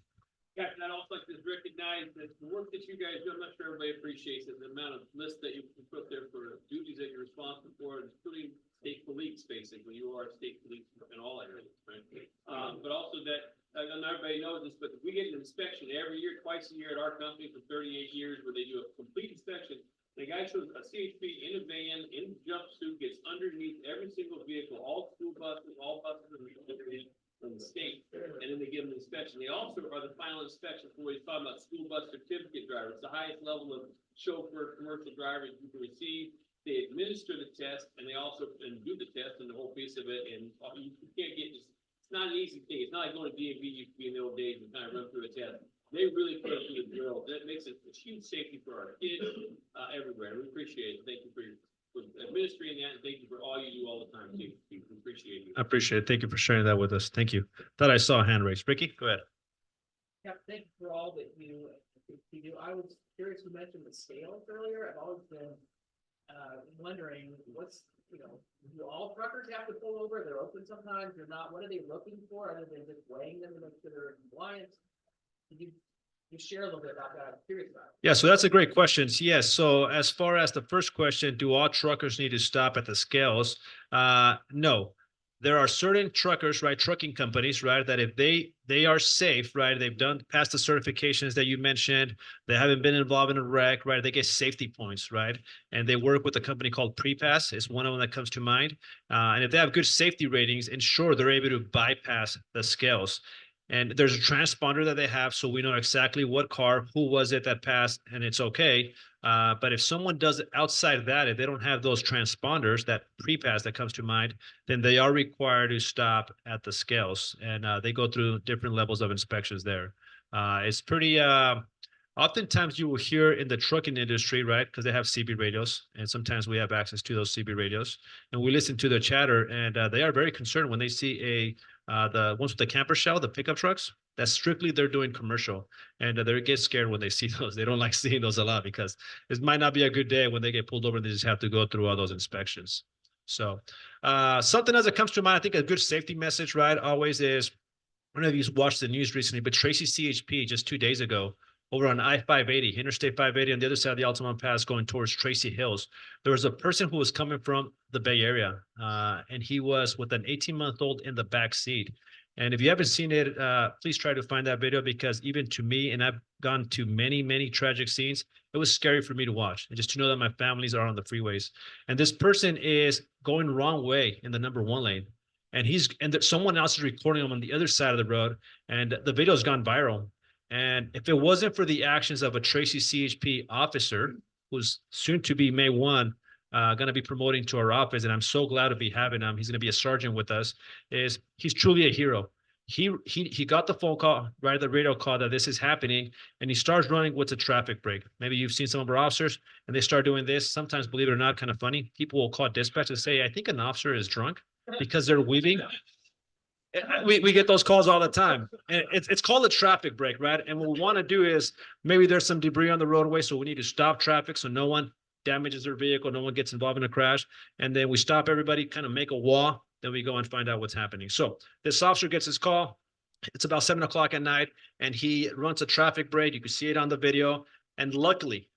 Captain, I'd also like to recognize that the work that you guys do, I'm not sure everybody appreciates it, the amount of list that you put there for duties that you're responsible for, including state police, basically. You are state police in all areas, right? But also that, not everybody knows this, but we get an inspection every year, twice a year at our company for 38 years, where they do a complete inspection. The guy shows a CHP in a van, in jumpsuit, gets underneath every single vehicle, all school buses, all buses from the state, and then they give them an inspection. They also are the final inspection for what he's talking about, school bus certificate driver. It's the highest level of chauffeur commercial drivers you can receive. They administer the test, and they also do the test and the whole piece of it. And you can't get this. It's not an easy thing. It's not like going to DMV used to be in the old days and kind of run through a test. They really put it through the drill. That makes it a huge safety for our kids everywhere. We appreciate it. Thank you for administering that, and thank you for all you do all the time too. We appreciate you. I appreciate it. Thank you for sharing that with us. Thank you. Thought I saw a hand raised. Ricky, go ahead. Yeah, thank you for all that you do. I was curious, you mentioned the scales earlier. I've always been wondering do all truckers have to pull over? They're open sometimes, they're not. What are they looking for other than just weighing them to make sure they're in compliance? Could you share a little bit about that? I'm curious about it. Yeah, so that's a great question. Yes. So as far as the first question, do all truckers need to stop at the scales? No. There are certain truckers, right, trucking companies, right, that if they are safe, right, they've passed the certifications that you mentioned, they haven't been involved in a wreck, right, they get safety points, right, and they work with a company called PrePass. It's one of them that comes to mind. And if they have good safety ratings, and sure, they're able to bypass the scales. And there's a transponder that they have, so we know exactly what car, who was it that passed, and it's okay. But if someone does it outside of that, if they don't have those transponders, that PrePass that comes to mind, then they are required to stop at the scales, and they go through different levels of inspections there. It's pretty, oftentimes you will hear in the trucking industry, right, because they have CB radios, and sometimes we have access to those CB radios, and we listen to the chatter, and they are very concerned when they see the ones with the camper shell, the pickup trucks. That's strictly they're doing commercial, and they get scared when they see those. They don't like seeing those a lot because it might not be a good day when they get pulled over and they just have to go through all those inspections. So something as it comes to mind, I think a good safety message, right, always is, I don't know if you watched the news recently, but Tracy CHP just 2 days ago over on I-580, Interstate 580 on the other side of the Altamont Pass going towards Tracy Hills. There was a person who was coming from the Bay Area, and he was with an 18-month-old in the back seat. And if you haven't seen it, please try to find that video, because even to me, and I've gone to many, many tragic scenes, it was scary for me to watch. And just to know that my families are on the freeways. And this person is going the wrong way in the number 1 lane. And someone else is recording him on the other side of the road, and the video's gone viral. And if it wasn't for the actions of a Tracy CHP officer, who's soon to be May 1, going to be promoting to our office, and I'm so glad to be having him. He's going to be a sergeant with us. He's truly a hero. He got the phone call, right, the radio call that this is happening, and he starts running with a traffic brake. Maybe you've seen some of our officers, and they start doing this. Sometimes, believe it or not, kind of funny. People will call dispatch and say, I think an officer is drunk, because they're weaving. We get those calls all the time. And it's called a traffic break, right? And what we want to do is maybe there's some debris on the roadway, so we need to stop traffic so no one damages their vehicle, no one gets involved in a crash. And then we stop everybody, kind of make a wall, then we go and find out what's happening. So this officer gets his call. It's about 7 o'clock at night, and he runs a traffic break. You can see it on the video. And luckily,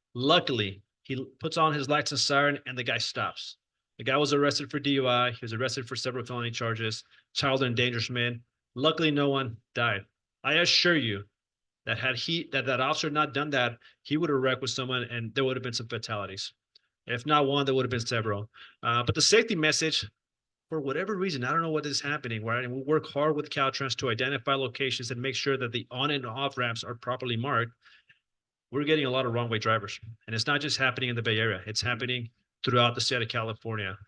he puts on his lights and siren, and the guy stops. The guy was arrested for DUI. He was arrested for several felony charges, child endangerment. Luckily, no one died. I assure you that had that officer not done that, he would have wrecked with someone, and there would have been some fatalities. If not one, there would have been several. But the safety message, for whatever reason, I don't know what is happening, right? And we work hard with Caltrans to identify locations and make sure that the on and off ramps are properly marked. We're getting a lot of wrong way drivers, and it's not just happening in the Bay Area. It's happening throughout the state of California.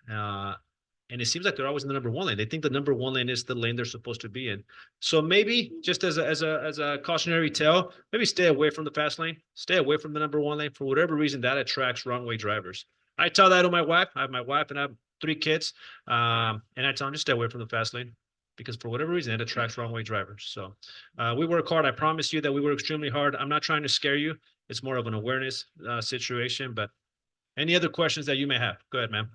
And it seems like they're always in the number 1 lane. They think the number 1 lane is the lane they're supposed to be in. So maybe just as a cautionary tale, maybe stay away from the fast lane, stay away from the number 1 lane. For whatever reason, that attracts wrong way drivers. I tell that to my wife. I have my wife and I have 3 kids. And I tell them just stay away from the fast lane, because for whatever reason, it attracts wrong way drivers. So we work hard. I promise you that we work extremely hard. I'm not trying to scare you. It's more of an awareness situation. But any other questions that you may have? Go ahead, ma'am.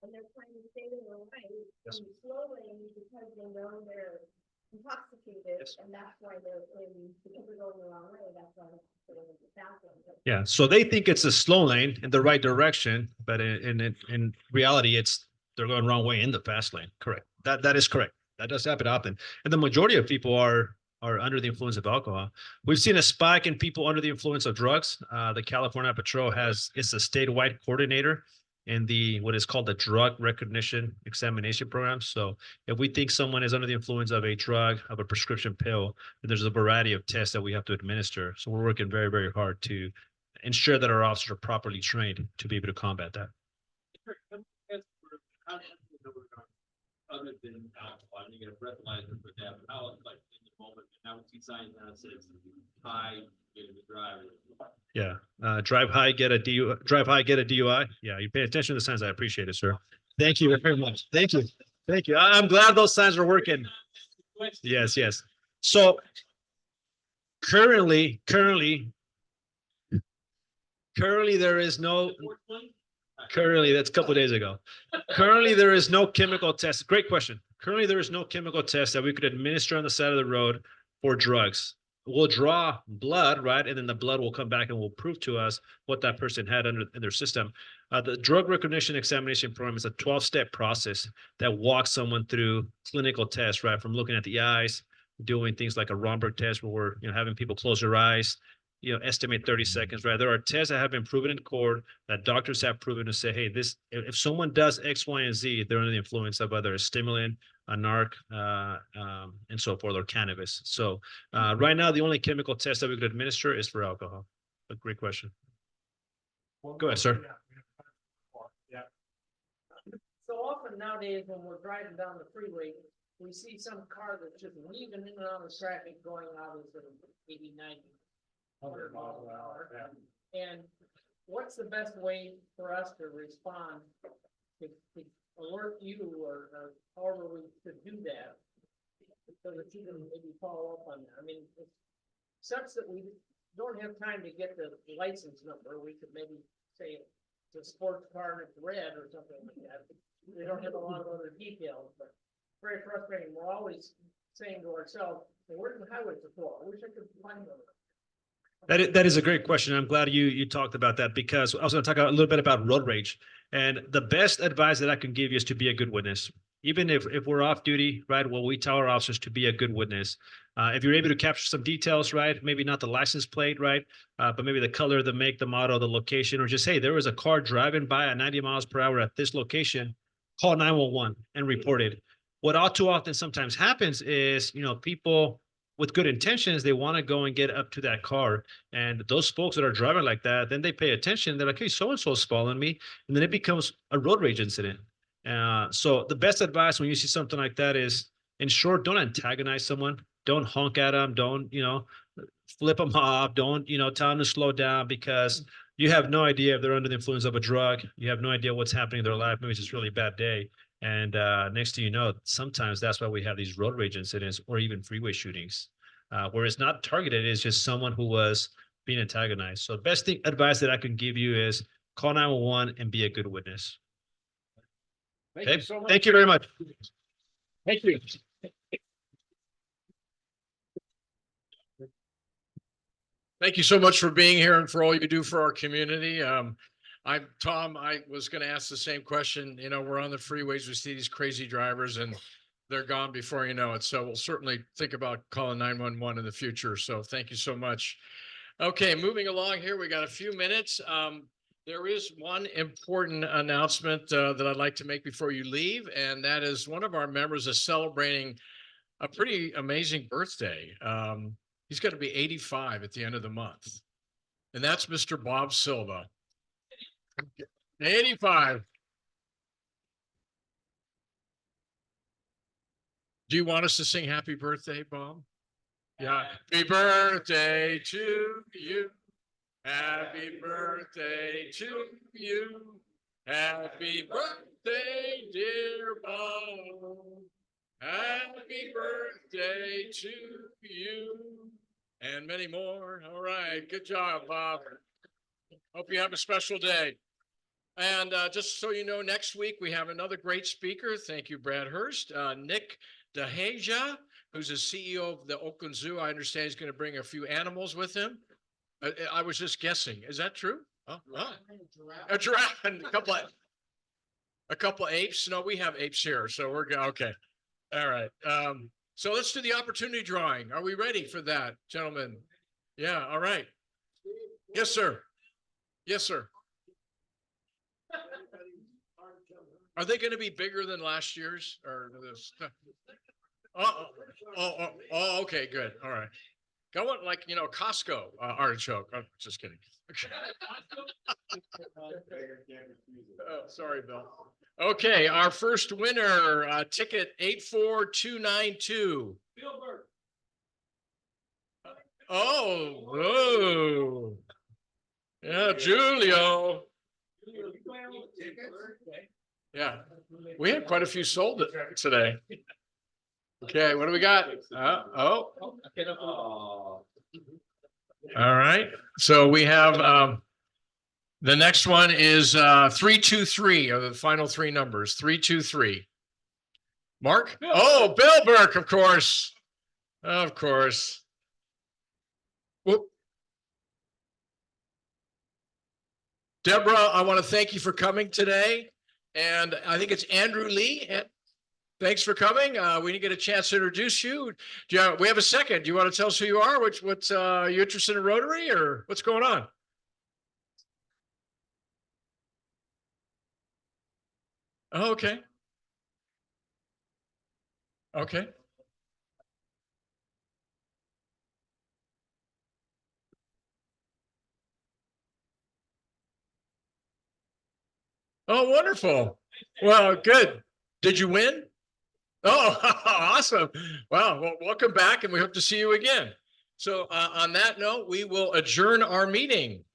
And they're trying to stay in the lane, and slow lane because they know they're intoxicated, and that's why they're because they're going the wrong way, that's why they're in the fast lane. Yeah, so they think it's a slow lane in the right direction, but in reality, they're going the wrong way in the fast lane. Correct. That is correct. That does happen often, and the majority of people are under the influence of alcohol. We've seen a spike in people under the influence of drugs. The California Patrol it's a statewide coordinator in what is called the drug recognition examination program. So if we think someone is under the influence of a drug, of a prescription pill, there's a variety of tests that we have to administer. So we're working very, very hard to ensure that our officers are properly trained to be able to combat that. Other than alcohol, you get a breathalyzer for that, but how, like, in the moment, now we see signs that says high, getting the driver. Yeah, drive high, get a DUI. Yeah, you pay attention to the signs. I appreciate it, sir. Thank you very much. Thank you. Thank you. I'm glad those signs are working. Yes. So currently there is no. Currently, that's a couple of days ago. Currently, there is no chemical test. Great question. Currently, there is no chemical test that we could administer on the side of the road for drugs. We'll draw blood, right? And then the blood will come back and will prove to us what that person had in their system. The drug recognition examination program is a 12-step process that walks someone through clinical tests, right? From looking at the eyes, doing things like a Romberg test where we're, having people close their eyes, estimate 30 seconds, right? There are tests that have been proven in court that doctors have proven to say, hey, if someone does X, Y, and Z, they're under the influence of either a stimulant, a narc, and so forth, or cannabis. So right now, the only chemical test that we could administer is for alcohol. But great question. Go ahead, sir. Yeah. So often nowadays, when we're driving down the freeway, we see some car that's just weaving in and out of traffic going out as 80, 90. 100 miles an hour. And what's the best way for us to respond to alert you or however we could do that? So that you can maybe follow up on that. I mean, it's such that we don't have time to get the license number. We could maybe say it's a sports car and it's red or something like that. We don't have a lot of other details, but very frustrating. We're always saying to ourselves, well, where's the highway patrol? I wish I could find them. That is a great question. I'm glad you talked about that, because I was going to talk a little bit about road rage. And the best advice that I can give you is to be a good witness. Even if we're off duty, right? Well, we tell our officers to be a good witness. If you're able to capture some details, right? Maybe not the license plate, right? But maybe the color, the make, the model, the location, or just, hey, there was a car driving by at 90 miles per hour at this location, call 911 and report it. What all too often sometimes happens is, people with good intentions, they want to go and get up to that car. And those folks that are driving like that, then they pay attention. They're like, hey, so-and-so is following me. And then it becomes a road rage incident. So the best advice when you see something like that is, in short, don't antagonize someone. don't honk at them. Don't, flip them off. Don't, tell them to slow down, because you have no idea if they're under the influence of a drug. You have no idea what's happening in their life. Maybe it's just a really bad day. And next thing you know, sometimes that's why we have these road rage incidents or even freeway shootings, where it's not targeted. It's just someone who was being antagonized. So the best advice that I can give you is call 911 and be a good witness. Thank Okay? you so much. Thank you very much. Thank you. Thank you so much for being here and for all you do for our community. I'm Tom. I was going to ask the same question. We're on the freeways. We see these crazy drivers and they're gone before you know it. So we'll certainly think about calling 911 in the future. So thank you so much. Okay, moving along here. We got a few minutes. There is one important announcement that I'd like to make before you leave, and that is one of our members is celebrating a pretty amazing birthday. He's going to be 85 at the end of the month, and that's Mr. Bob Silva. 85. Do you want us to sing happy birthday, Bob? Yeah. Happy birthday to you. Happy birthday to you. Happy birthday, dear Bob. Happy birthday to you. And many more. All right. Good job, Bob. Hope you have a special day. And just so you know, next week we have another great speaker. Thank you, Brad Hurst. Nick DeHaja, who's the CEO of the Oakland Zoo. I understand he's going to bring a few animals with him. I was just guessing. Is that true? Oh. A giraffe and a couple apes. No, we have apes here, so we're good. Okay. All right. So let's do the opportunity drawing. Are we ready for that, gentlemen? Yeah. All right. Yes, sir. Yes, sir. Are they going to be bigger than last year's or this? Oh, okay, good. All right. Go on, like, Costco artichoke. I'm just kidding. Oh, sorry, Bill. Okay, our first winner, ticket 84292. Oh, yeah, Julio. Yeah, we had quite a few sold today. Okay, what do we got? All right. So we have the next one is 323 are the final three numbers. 323. Mark? Oh, Bill Burke, of course. Of course. Whoop. Deborah, I want to thank you for coming today. And I think it's Andrew Lee. Thanks for coming. We didn't get a chance to introduce you. We have a second. Do you want to tell us who you are? What's you interested in Rotary or what's going on? Oh, okay. Okay. Oh, wonderful. Well, good. Did you win? Oh, awesome. Wow. Well, welcome back and we hope to see you again. So on that note, we will adjourn our meeting.